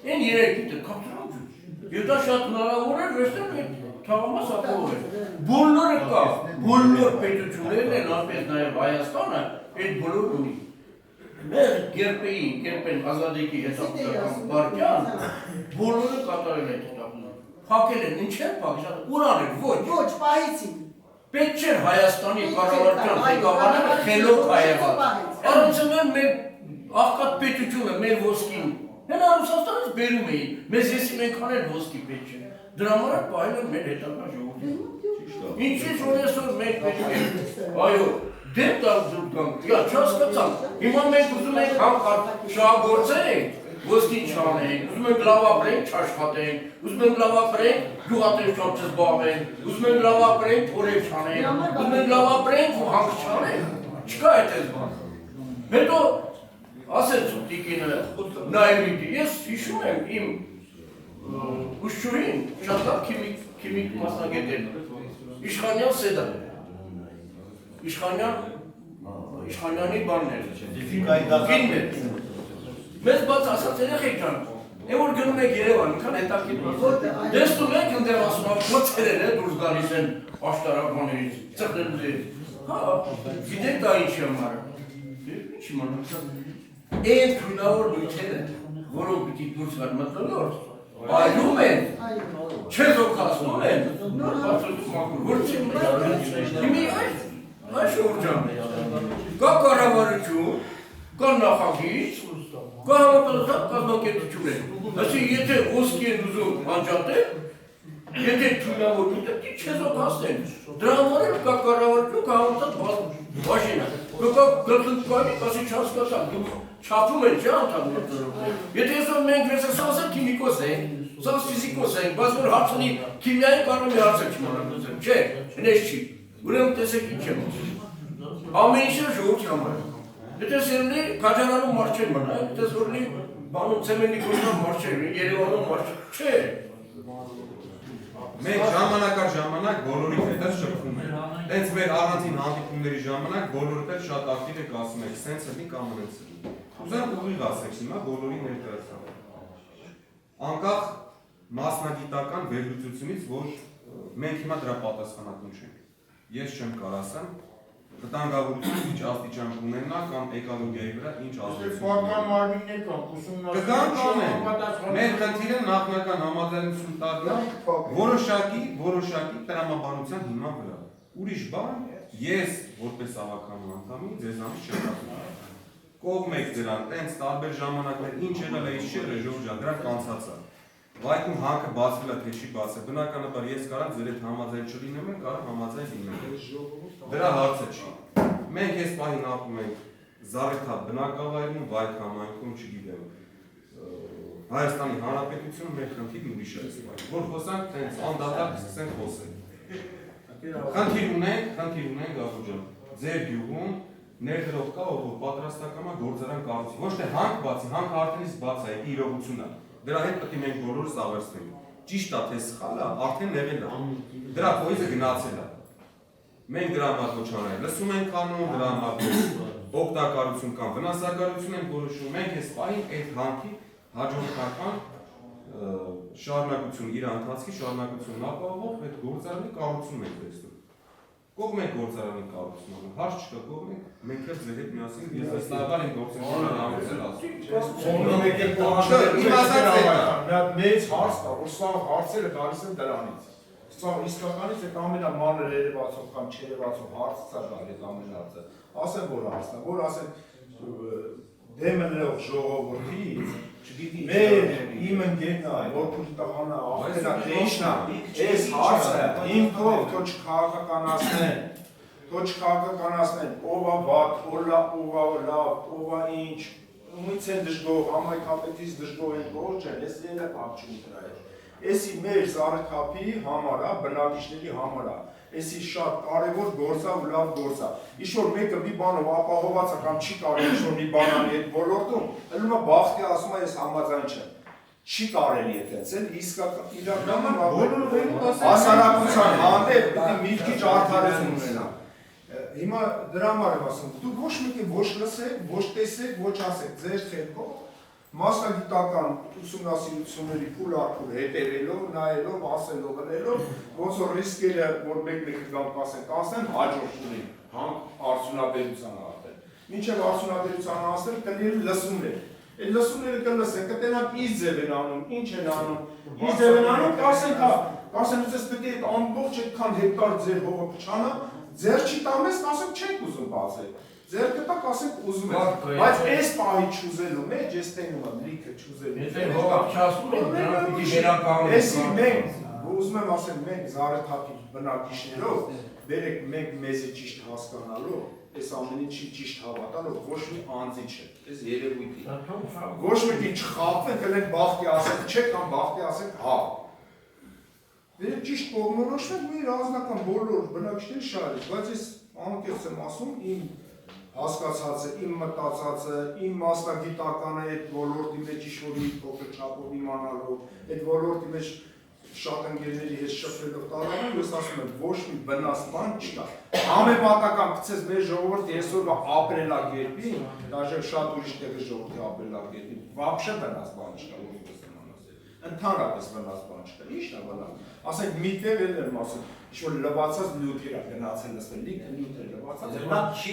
են 3 լիտր, քաղցրահամ ջուր։ Եվ դա շատ հնարավոր էր, վերջում այդ թաղամաս ապահով էր։ Բոլորը կա, բոլոր պետություններն են, անպես նաև Հայաստանը, այդ բոլոր ունի։ Մեր Գերպեն Ազադեկի հետապետական վարկյան, բոլորը կատարել այդ հետապետական։ Փակել են, ինչ են փակել, ուրան էր, ոչ, պահեցին։ Պետք չէր Հայաստանի կառավարության ղեկավարները խելոք հայեղած։ Առնչվում մեր աղքատ պետությունը, մեր ոսկին, հենա Ռուսաստանից բերում էին, մեզ եսի մենքան էլ ոսկի պետք չէ։ Դրա համար պահել են մեր հետագա ժողովուրդը։ Ինչից որ այսօր մենք պետք է, այո, դեմ տալ դուք գանք, չհասկացանք, հիմա մենք ուզում ենք շահագործենք, ոսկին չանենք, ուզում ենք լավ ապրենք, չաշխատենք, ուզում ենք լավ ապրենք, գյուղատնտեսությամբ չզբաղվենք, ուզում ենք լավ ապրենք, փորեր չանենք, ուզում ենք լավ ապրենք ու հանք չանենք, չկա այդպես բան։ Հետո ասեց տիկինը Նայիրիդի, ես հիշում եմ իմ ուշչուրին, շատ լավ քիմիկ մասնագետ էր, Իշխանյան Սեդան, Իշխանյանի բաններ, ֆիլմ էր, մեզ բաց ասած երեխեք ջան, է որ գնում եք Երևան, ինքան հետաքրքիր տեսնում եք ընդեղ ասում եք մոծերերը դուրս գալիս են աշտարակներից, ծխելուց, հա, գիտեք դա ինչի համար, ինչ իմանալ, այդ քունավոր նույթերը, որոնք պիտի դուրս գան մտնոլորտ, այլում են, չեզոքացնում են, որ չիմի այս շուրջան, կա կառավարություն, կա նախագիծ, կա համապատասխան կազմակերպություն են, ասի եթե ոսկի են ուզում անջատել, եթե թույլավոր ուտել, չեզոքացնեն, դրա համար էլ կա կառավարություն, կա համապատասխան բաժինը, կա գլխնկանի, ասի չհասկացան, չափում են, չէ անդամները, եթե այսօր մենք վեսս ասել քիմիկոս ենք, սաս ֆիզիկոս ենք, բայց որ հարցնի քիմիայի կարող է հարցը չմանալ, չէ, հնես չի, ուրեմն տեսեք ինչ եմ ամեն ինչը ժողովրդի համար է, եթե սերնի կաջարանում մարդ չեն մնա, եթե սորնի բանում ծեմենի գործան մարդ չեն, Երևանում մարդ չէ, Մենք ժամանակ առ ժամանակ բոլորիդ հետ շփվում ենք։ Հենց մեր առանձին հանդիպումների ժամանակ բոլորիդ հետ շատ ակտիվ եք ասում եք, սենց էլի կամ այնց էլի։ Ուզեմ ուղիղ ասեք հիմա բոլորի ներկայացրած։ Անկախ մասնագիտական վերլուծությունից, որ մենք հիմա դրա պատասխանատուն չենք։ Ես չեմ կարող ասեմ վտանգավորությունը ինչ աստիճան կունենա կամ էկոլոգիայի վրա ինչ ազդեցություն։ Պատկան մարմիններ կան, ուսումնասիրություն։ Մեր խնդիրը նախնական համաձայնություն տալն է որոշակի տրամաբանության հիման վրա։ Ուրիշ բան ես որպես ավականու անդամի ձեզանից չեմ ասում։ Կողմեք դրան, տենց տարբեր ժամանակներ ինչ եղել է, ինչ չէ, ժողովուրդ, դրանք անցած է։ Վայքում հանքը բացվել է, թե չի բացել։ Բնականաբար ես կարող ձեր հետ համաձայն չլինեմ, կարող համաձայն լինեմ։ Դրա հարցը չի։ Մենք այս պահին ապրում ենք Զառիթա բնակավայրում, Վայք համայնքում, չգիտեմ, Հայաստանի Հանրապետությունում մեր խնդիրն ուրիշ է, որ խոսանք տենց անդադար սկսենք խոսել։ Խնդիր ունենք, Գաբուջան, ձեր գյուղում ներդրող կա, որ պատրաստական է գործարան կառուցի։ Ոչ թե հանք բացի, հանքը արդենից բաց է, իրողությունն է։ Դրա հետ պետք է մենք բոլորս ավերցնենք։ Ճիշտ է, թե սխալ է, արդեն եղել է։ Դրա փոյզը գնացել է։ Մենք դրա համար ոչ անայ լսում ենք անում, դրա համար օգտակարություն կամ վնասակարություն ենք որոշում։ Մենք այս պահին այդ հանքի հաջորդական շարունակություն իր ընթացքի շարունակությունն ապահովող այդ գործարանի կառուցում ենք տեսնում։ Կողմենք գործարանի կառուցումը, հարց չկա, կողմենք, մենք էլ ձեր հետ միասին ես վստահաբար ենք գործարանը համեցել ասում։ Մեծ հարց կա, որ սա հարցերը գալիս են դրանից։ Սա իսկականից այդ ամենամանր երևացող կամ չերևացող հարցը սա գալիս ամենածը։ Ասեն որ հարցն է, որ ասեն դեմը լող ժողովրդից մեր իմ ընկերն է, որ տղան է, աղբերն է, քեշն է, այս հարցը իմ թող չքաղաքականացնեն, ով է վատ, ով է լավ, ով է ինչ, ումից են դժգոհ, համայնքապետից դժգոհ են ոչ են, ես ելը պապ չունի դրա հետ։ Էսի մեր Զառիթափի համար է, բնակիչների համար է, էսի շատ կարևոր գործ է ու լավ գործ է։ Ինչ-որ մեկը մի բանով ապահոված է կամ չի կարելի ինչ-որ մի բան անի այդ ոլորտում, ելնում է բախտի ասում է ես համաձայն չեմ։ Չի կարելի է տենց էլ, իսկական իրականում հասարակության հանդեպ պիտի մի քիչ արդարություն ունենա։ Հիմա դրա համար եմ ասում, դուք ոչ մեկի ոչ լսեք, ոչ տեսեք, ոչ ասեք, ձեր խելքով մասնագիտական ուսումնասիրությունների փուլ առ փուլ հետևելով, նայելով, ասելով, գրելով, ոնց որ ռիսկերը, որ մեկ-մեկը գան կասեն, հաջորդ ունի, հանք արդյունաբերության արդեն։ Մինչև արդյունաբերության հասնել կլինի լսումներ։ Այդ լսումները կլսեն, կտենանք ինչ ձև են անում, ինչ են անում, ինչ ձև են անում, կասեն ուզես պետք է այդ ամբողջ այդքան հեկտար ձեր հողը փչանը, ձեր չի տամես, կասենք չենք ուզում բացել։ Ձեր կտակ ասենք ուզում եք, բայց այս պահի չուզելու մեջ, ես տենում եմ լիքը չուզելու։ Եթե հողապ չասում եք, դրանք պիտի վերականգնենք։ Էսի մենք, ուզում եմ ասել, մենք Զառիթափի բնակիչներով, բերեք մենք մեզի ճիշտ հասկանալով, այս ամենին չի ճիշտ հավատալով, ոչ մի անձի չէ, այս երևույթի։ Ոչ մեկի չխաբվենք, ելենք բախտի ասենք չէ կամ բախտի ասենք հա։ Բերեք ճիշտ կողմնորոշվենք մեր ազնական բոլոր բնակիչների շարից, բայց ես անկեղծ եմ ասում, իմ հասկացածը, իմ մտածածը, իմ մասնագիտականը այդ ոլորտի մեջ ինչ-որ մի փոքր չափով իմանալով, այդ ոլորտի մեջ շատ ընկերների հետ շփվելով տարանով, ես ասում եմ, ոչ մի վնաս բան չկա։ Համեմատական գցես մեր ժողովրդի այսօրվա ապրելակերպին, դաժե շատ ուրիշ տեղի ժողովրդի ապրելակերպին, вообще վնաս բան չկա, ընդհանրապես վնաս բան չկա, ի՞նչն է վնաս։ Ասենք մի տեղ էլ եմ ասում, ինչ-որ լվացած նյութեր է գնացել լսել, լիքը նյութեր լվացած,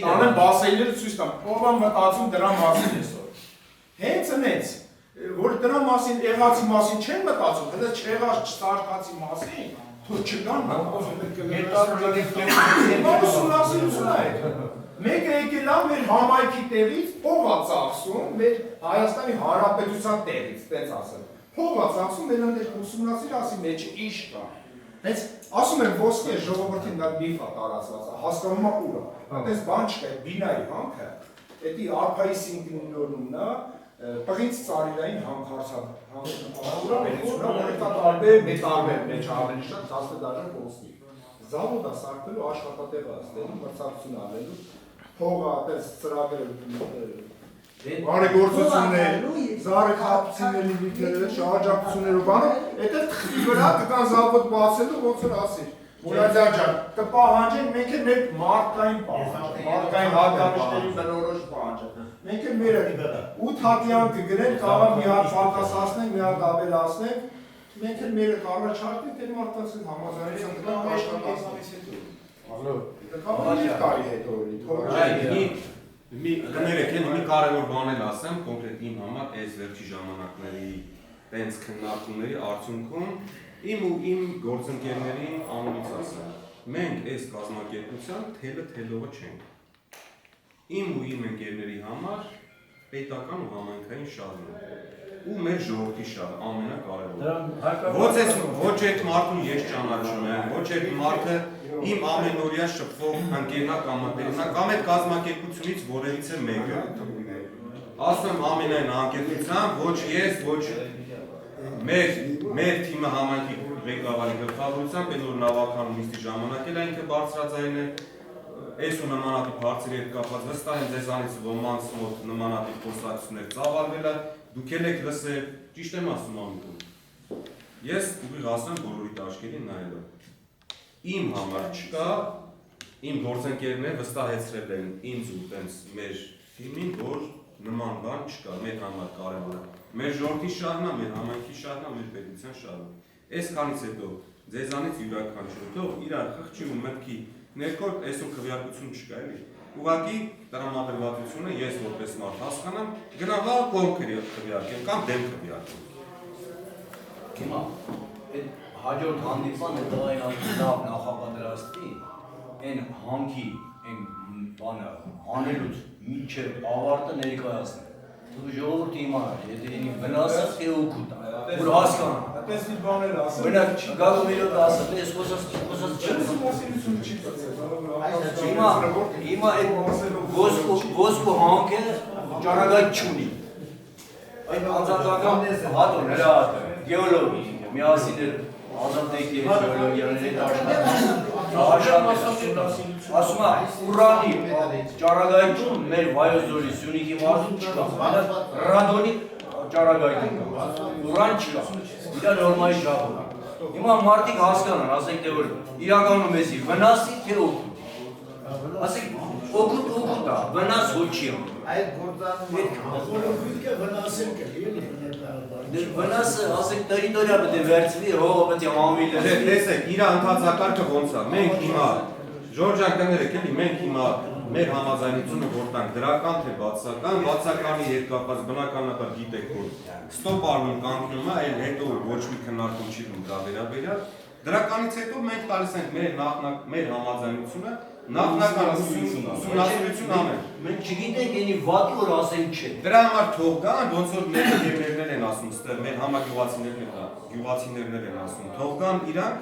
տանեմ բասեյները ցույց տամ, ով է մտածում դրա մասին այսօր։ Հենց այնց, որ դրա մասին, եղածի մասին չեն մտածում, հենց չեղած չսարկացի մասին, թող չգան ուսումնասիրություն է։ Մեկը եկել է մեր համայնքի տեղից, փող է ծախսում, մեր Հայաստանի Հանրապետության տեղից, տենց ասեմ։ Փող է ծախսում, մեր ընդ ուսումնասիր ասի մեջը ինչ կա։ Հենց ասում եմ ոսկե ժողովրդին դա միֆ է տարածված, հասկանում է ուր է։ Այդպես բան չկա, բինայի հանքը, դա արփայի սինկլինորումն է, տղից ծարիրային հանքարդյունաբերությունն է, որը կա տարբեր մեթարներ մեջ ավելի շատ, դասնեդաժան կոսնի։ Զավոդ է սարքվելու, աշխատատեղ է ստեղծելու, մրցակցություն արվելու, փողը այդպես ծրագրել բարեգործություններ, զարեխապությունների լիքերը, շահաջակցություններ ու բանը, այդ թղթի վրա կգան զավոտ բացելու ոնց որ ասիր։ Մուրադյան ջան, կպահանջենք մենք էլ մեր մարդկային պահանջ, մարդկային հատկանիշների բնորոշ պահանջը։ Մենք էլ մեր 8 հատյան կգրենք, կարող մի հատ պակասացնենք, մի հատ ավելացնենք, մենք էլ մեր առաջարկենք այդ մարդկանց հետ համաձայնության կտանք աշխատանքից հետո։ Կարող կարի հետո մի կարևոր բան էլ ասեմ, կոնկրետ իմ համար այս վերջի ժամանակների տենց քննարկումների արդյունքում իմ ու իմ գործընկերների անունից ասեմ, մենք այս կազմակերպության թելը թելողը չենք։ Իմ ու իմ ընկերների համար պետական ու համայնքային շահն է ու մեր ժողովրդի շահը ամենակարևորը։ Ոչ այդ մարդուն ես ճանաչում եմ, ոչ այդ մարդը իմ ամենօրյա շփվող ընկերնա կամ ընկերնա կամ այդ կազմակերպությունից որևիցե մեկը։ Ասում ամենայն անկեղծությամբ, ոչ ես, ոչ մեր թիմը համայնքի ղեկավարի գլխավորությամբ այդ որ նավական նիստի ժամանակ էլ ինքը բարձրաձայն է այս ու նմանատիպ հարցերի հետ կապված վստահ եմ ձեզանից ոմանց մոտ նմանատիպ խոսակցություններ ծավալվել է, դուք եք լսել, ճիշտ եմ ասում ամիկում։ Ես ուղիղ ասեմ բոլորի աչքերին նայելով։ Իմ համար չկա, իմ գործընկերները վստահեցրել են ինձ ու տենց մեր թիմին, որ նման բան չկա, մեր համար կարևոր է։ Մեր ժողովրդի շահն է, մեր համայնքի շահն է, մեր պետության շահն է։ Այսքանից հետո ձեզանից յուրաքանչյուրը թող իրար խղճի ու մտքի ներքո այսօր քվեարկություն չկա էլի։ Ուղղակի տրամադրվածությունը ես որպես մարդ հասկանամ, գնալա կոնկրետ քվեարկեմ կամ դեմ քվեարկեմ։ Հիմա այդ հաջորդ հանդիպանը տղային լավ նախապատրաստի, այն հանքի, այն բանը անելուց մինչև ավարտը ներկայացնել։ Դու ժողովուրդը իմանար, եթե ինի վնասը թե օգուտ է, որ հասկանա։ Այդպես մի բաներ ասել։ Մենակ գալու միլիոն ասել, ես խոսած Հիմա այդ ոսկու հանքը ճանագայթ չունի։ Այդ անձնական հատը, նրա հատը, գեոլոգի, միասին էր ազատեքի գեոլոգիաների ասում է, ուրանի ճարագայթում մեր վայոզորի Սյունիքի մարդում չկա, ռադոնի ճարագայթում կա, ուրան չկա, իրա նորմայի շապում է։ Հիմա մարդիկ հասկանան, ասենք թե որ իրականում մեզի վնասի թե օգուտ։ Ասենք օգուտ է, վնաս ոչ չի անում։ Այդ գործանունքը վնասել կլի, վնասը, ասենք տերիտորիա պետք է վերցվի, հողը պետք է հանվի լրացվի։ Տեսեք, իր ընթացակարգը ոնց է։ Մենք հիմա Ժորժան կներեք էլի, մենք հիմա մեր համաձայնությունը որտանք դրական թե բացական, բացականի հետ կապված բնականաբար գիտեք որ ստոպ արնում կանգնում է, այլ հետո ոչ մի քննարկում չի լինում դրա վերաբերյալ։ Դրականից հետո մենք տալիս ենք մեր համաձայնությունը նախնական ուսումնասիրություն անել։ Մենք չգիտենք էնի վատի որ ասենք չէ։ Դրա համար թող գան, ոնց որ մեր ընկերներն են ասում, ստեղ մեր համագյուղացիներն են ասում, թող գան իրանք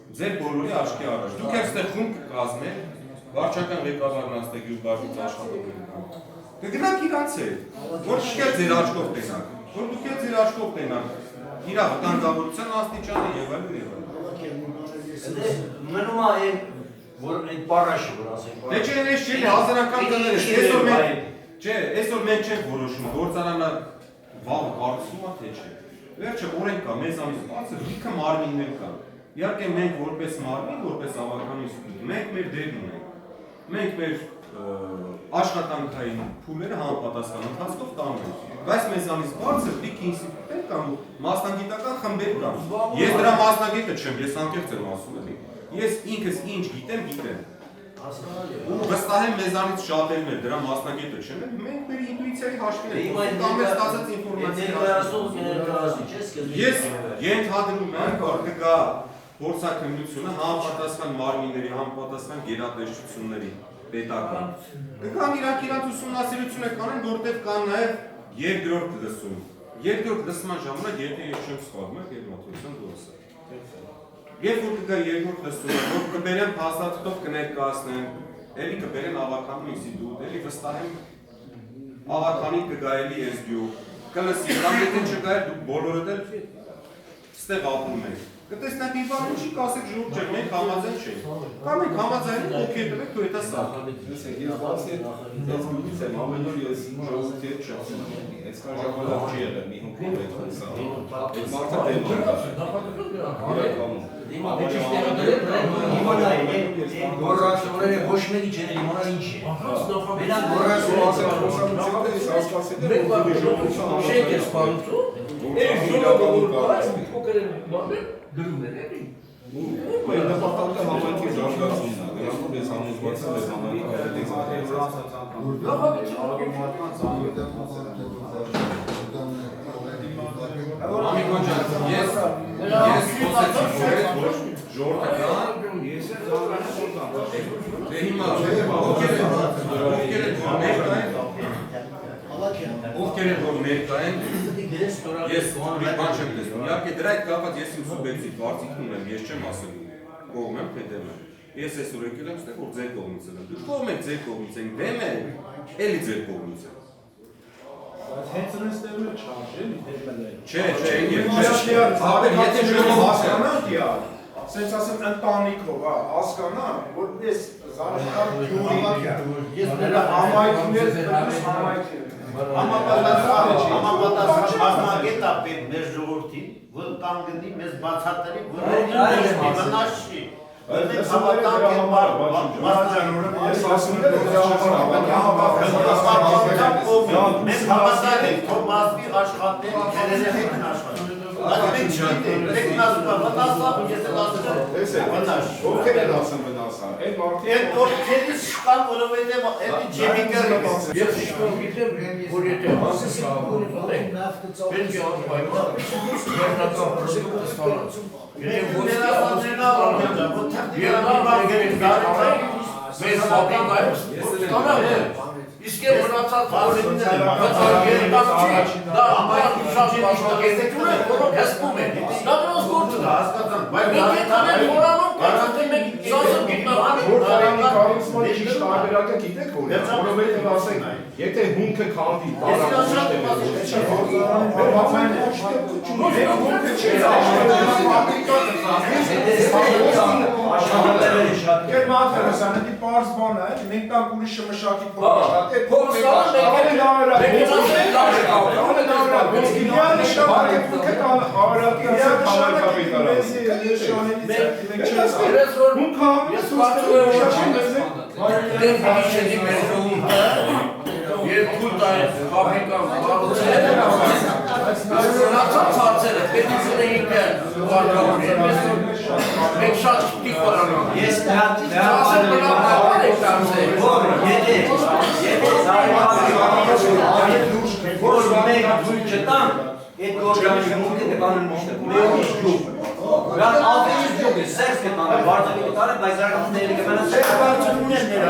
ձեր բոլորի աչքի առաջ։ Դուք եք ստեղ խումբ կկազմեք, վարչական ղեկավարն աստեղ գյուղբաժնից աշխատողներ կան։ Կգնաք իրանց հետ, որ դուք եք ձեր աչքով տեսանք, որ դուք եք ձեր աչքով տեսանք իր վտանգավորության աստիճանը եւ այլն։ Մնում է այն որ այդ պարաշը որ ասենք։ Դե չէ, ես չէ, հազարական կներես, այսօր մենք չենք որոշում, գործարանը վաղ կառուցվում է թե չէ։ Վերջը օրենք կա, մեզանից բացը լիքը մարմիններ կան։ Իհարկե մենք որպես մարմին, որպես ավականություն, մենք մեր դերն ունենք։ Մենք մեր աշխատանքային փուլերը համապատասխան ընթացքով տանում ենք։ Բայց մեզանից բարձր լիք ինստիտուտներ կան ու մասնագիտական խմբեր կան։ Ես դրա մասնագետը չեմ, ես անկեղծ եմ ասում էլի։ Ես ինքս ինչ գիտեմ։ Ու վստահ եմ մեզանից շատերն էլ դրա մասնագետը չեն, մենք մեր ինտուիցիայի հաշվին ենք կամ մեր ստացած ինֆորմացիան։ Ես ենթադրում եմ, որ կգա փորձաքննությունը համապատասխան մարմինների, համապատասխան գերատեսչությունների պետական։ Կգան իրանք ուսումնասիրությունը կանեն, որտեղ կան նաև երկրորդ լսում։ Երկրորդ լսման ժամանակ, եթե ես չեմ սխալվում, եւ մատուցան դուրս է։ Երբ որ կգա երկրորդ լսումը, որ կբերեն փաստաթղթով կներկայացնեն, էլի կբերեն ավականու ինստիտուտ, էլի վստահ եմ ավականին կգա էլի այս գյուղ, կլսի, կամ եթե չգա, դուք բոլորդ էլ ստեղ ապրում եք։ Կտեսնեք մի բան չի, կասեք ժողովուրդ ջան, մենք համաձայն չենք։ Կամ մենք համաձայն ենք, ովքեր տվեք, դու դա սա։ Լսեք, ես բացի այս գույնից եմ ամեն օր ես ժողովրդի հետ շփվում եմ։ Այսքան ժամանակ չի եղել մի հոգի այդ հոսա։ Այդ մարդը դեմ է։ Գորրասորերը ոչ մեկի չեն իմանալ ինչ է։ Մենակ Նպատակը համայնքի զարգացումն է, դրանով ես համոզված եմ Ամիկոն ջան, ես խոսեցի ժողովրդական, ես հիմա ովքեր են որ ներկային, ես ուրիշ բան չեմ տեսնում, իհարկե դրա հետ կապված ես իմ սուբյեկտիվ կարծիքն ունեմ, ես չեմ ասելու կողմ եմ, թե դեմ եմ, ես այսօր եկել եմ ստեղ որ ձեր կողմից եմ, դուք կողմ եք ձեր կողմից եք, դեմ եք, էլի ձեր կողմից եք։ Հենց նրանց դերում է չարժ, էլի դերում է։ Չէ, եթե հասկանանք իար, սենց ասեմ ընտանիքով, հասկանան, որ ես զարաշկար գյուրի, ես նրա համայնքներ, Համապատասխան մասնագետ է պետք մեր ժողովրդին, որ կանգնի մեզ բացատրի, որ վնաս չի։ Մենք հավատանք են ես ասում եմ, մենք հավատանք ենք, թող մասնի աշխատեն, քերերը հետն աշխատեն։ Բայց մենք չգիտենք, մենք ասում եմ, վնասա, ես էլ ասում եմ, վնաս։ ովքեր են ասում վնասա, այդ մարդիկ Այդ որդքերից շկան, որովհետև էդի ջեմիկերը Ես իշքան գիտեմ, որ եթե հասեսի կորիտ ունենք, պետք է անպայման վերնական պրոզիկը ստանանց։ Եթե ոստի մեզ ապիկայում ստանալ է, իսկ է մնացած որիքները, բայց երկան չի, դա ամայակ շատ մասնագետություն է, որով հեսպում են, դա դրանց գործն է, հասկացան, մենք եթանեն որանում, կարանտեն մենք սասը գիտնավանում, կառուցման ճիշտ տարբերակը գիտեք որ է, որովհետև ասենք, եթե հունքը քանդի, պարզ բան է, մենք տանք ուրիշը մշակի փոխաշատ, այդ փոխաշատ Մենք շատ չպիտի խորանանք։ Ես որ մենք դույլ չտանք, այդ գործամի մունքը կտանեն միշտը, մենք իշջուկ։ Վրան ալվերից ջուկ է, սերս կտանեն, վարձակի կտանեն, բայց զարգացում դերի կմենան սերս վարձակում են ներ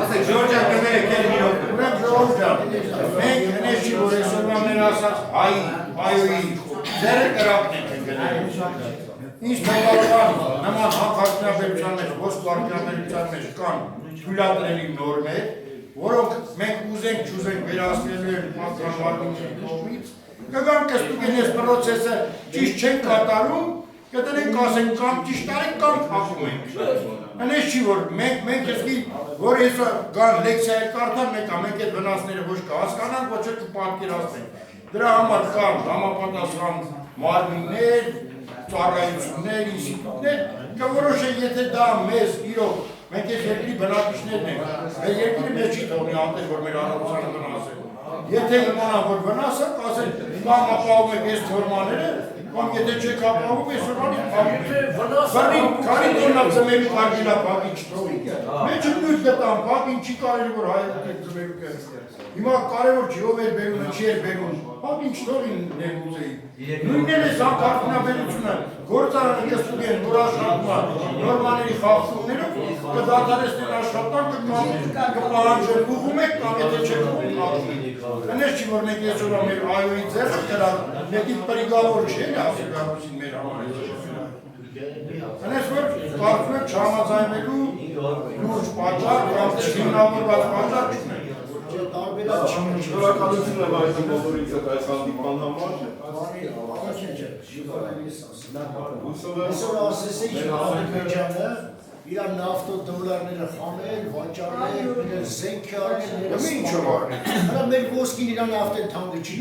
ասեք ժողովրդյան կներեք էլ մի հոգ։ Ուրեմ ժողովրդյան, մենք հնես չի, որ այսօրվա մեր ասած հայոյի ձերը կրակնենք են գնել։ Ինչ բավական նման հակարդյաբերության մեջ, ոսկարդյաբերության մեջ կան թույլատրելի նորմեր, որոնք մենք ուզենք չուզենք վերահսկելու են պատրանվարների կողմից, կգան կստուկ են այս պրոցեսը ճիշտ չեն կատարում, կտրենք ասենք կամ ճիշտ արենք կամ փախում ենք։ Հնես չի, որ մենք եսկի, որ եսը գան լեքսիա կարդան, մենք այդ վնասները ոչ կհասկանանք, ոչ էլ կպատկերացնենք։ Դրա համար կան համապատասխան մարմիններ, ծառայություններ, ինստիտուտներ, կորոշեն, եթե դա մեզ իրոք, մենք այս երկրի բնակիչներն ենք, մեր երկրի մեզ չի թողնի անտեր, որ մեր առողջությանը վնաս է։ Եթե իմանան, որ վնաս է, կասեն, կամ ապահովում եք այս թորմաները, կամ եթե չեք ապահովում, այս թորմանին պահում եք։ Քանի տոննա ծմերու կարգիլա պակին չթողի։ Մեջը նույթ գտան, պակին չի կարելի, որ հայերուկ եք ծմերու կերս։ Հիմա կարևոր չի, ով էր բերում, չի էր բերում, պակին չթողին ներգուզեին։ Նույնն է սանկարդնաբերությունը, գործարանը կստուգ են, որ աշխատում է, նորմաների խաղցումներով, կդադարեսնեն աշխատանքը, կպահանջեն ուղում եք, կամ եթե չեք ուղում խաղում եք։ Հնես չի, որ մենք եսօրվա մեր այոյի ձեղը կրան, մեկի պրիգավոր չի էլ ասիգարոսին մեր համար է։ Հնես որ կարծում եք չհամաձայնելու լուրջ պատճառ կամ չհիմնավորված պատճառ չունենք։ Շնորհակալություն եմ հայտնում բոլորիդ այս հանդիպման համար։ Այսօր ասեցիք Ադրբեջանը իր նավթոդոլարները խանել, վաճառել, զենք արել, հələ մեր ոսկին իր նավթեն թանկը չի։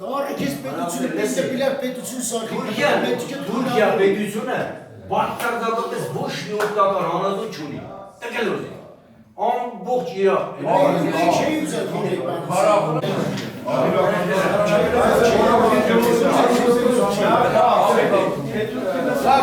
Արեք ես պետությունը տեսեպիլար պետություն սարքին։ Թուրքիա պետությունը բարձրագապես ոչ մի օգտակար հանածություն չունի։ Տկելոց է։ Ամբողջ Իրաք։ Չի ուզել Սա